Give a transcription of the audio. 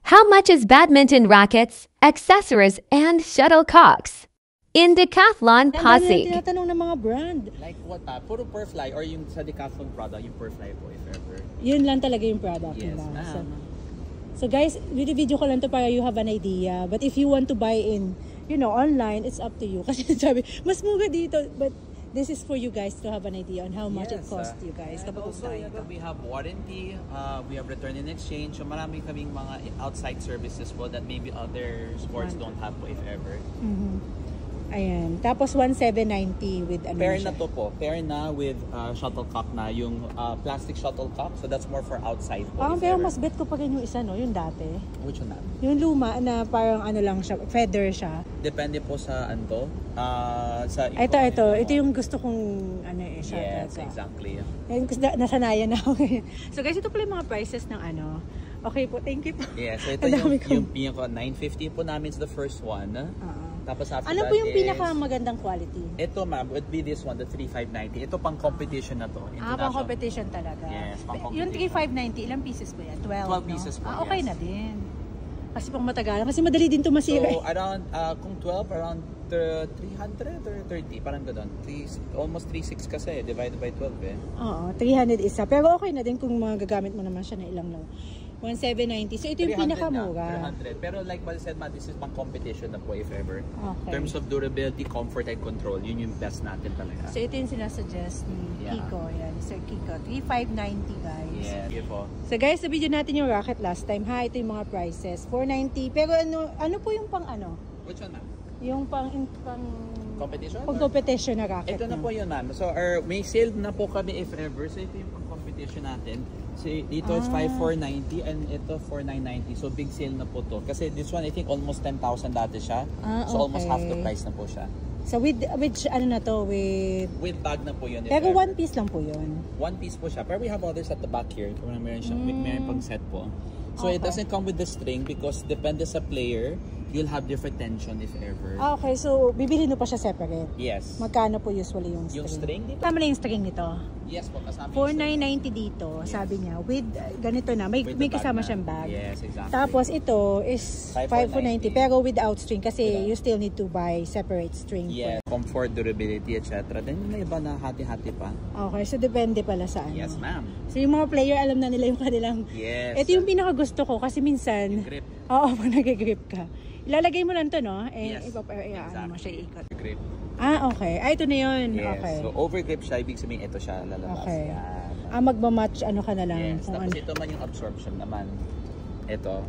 How much is badminton rackets, accessories, and shuttlecocks? In Decathlon Posse. Tinatanong ng mga brand. Like what? Puro Purfly or yung sa Decathlon product, yung Purfly po if ever. Yun lang talaga yung product Yes, nila. ma'am. So guys, video ko lang to para you have an idea. But if you want to buy in, online, it's up to you. Kasi sabi, mas mura dito. But this is for you guys to have an idea on how much it costs you guys. And also, we have warranty, we have return and exchange. So marami kaming mga outside services po that maybe other sports don't have po if ever. Ayan. Tapos 1,790 with ano Pair siya. na to po. Pair na with shuttlecock na. Yung plastic shuttlecock. So that's more for outside po. Pero mas bet ko pa rin yung isa, no? Yung dati. Which one na? Yung luma na parang ano lang siya, feather siya. Depende po sa ano. Sa Ito yung gusto kong siya. Yes, exactly. Nasanayan na ako. So guys, ito pala yung mga prices ng ano. Okay po, thank you po. Yeah, so ito yung pinaka 950 po namin is the first one. Tapos after ano that po yung pinakamagandang quality? Ito ma'am, would be this one, the 3590. Ito pang competition na to. Pang competition talaga. Yes, pang competition. Yung 3590, ilang pieces po yan? 12, 12 pieces po, okay yes. na din. Kasi pang matagalan. Kasi madali din ito masira. So around, kung 12, around 300 or 30, parang gano'n. Almost 3.6 kasi, divided by 12 eh. Oo, 300 isa. Pero okay na din kung magagamit mo naman siya na ilang lang. 1,790. So ito yung pinakamura. 300. Pero like what I said, ma, this is pang competition na po if ever. Okay. In terms of durability, comfort, and control, yun yung best natin talaga. So ito yung sinasuggest ni Kiko. Yan, Sir Kiko. 3,590 guys. Yeah, yun po. So guys, sa video natin yung racket last time. Ito yung mga prices. 490. Pero ano po yung pang ano? Which one, ma'am? Yung pang competition? Pang competition na racket. Ito na po yun, ma'am. So may sale na po kami if ever. So ito yung pang competition natin. So dito is 5,490 and ito 4,990. So big sale na po to. Kasi this one I think almost 10,000 dati siya. So almost half the price na po siya. So with ano na to? With bag na po yun. Pero one piece lang po yun. One piece po siya. Pero we have others at the back here. Kung meron siya, meron pang set po. So it doesn't come with the string because depende sa player, you'll have different tension if ever. Okay, so bibili mo pa siya separate? Yes. Magkano po usually yung string? Yung string dito? Tama na yung string nito? Yes po, kasama 4,990 dito, sabi niya. With ganito na, may kasama siyang bag. Yes, exactly. Tapos ito is 5,490 pero without string kasi you still need to buy separate string. Yes, comfort, durability, etc. Then may iba na hati-hati pa. Okay, so depende pala sa ano. Yes, ma'am. So yung mga player, alam na nila yung kanilang... Yes. Ito yung pinakagusto ko kasi minsan... Yung grip. Oo, pag nag-grip ka. Ilalagay mo lang to, no? Yes. Ano mo siya ikot. Grip. Okay. Ito na yun. Yes. Okay. So overgrip siya, ibig sabihin ito siya lalabas. Okay. Yan. Magmamatch ano ka na lang. Yes. Tapos ito man yung absorption naman. Ito.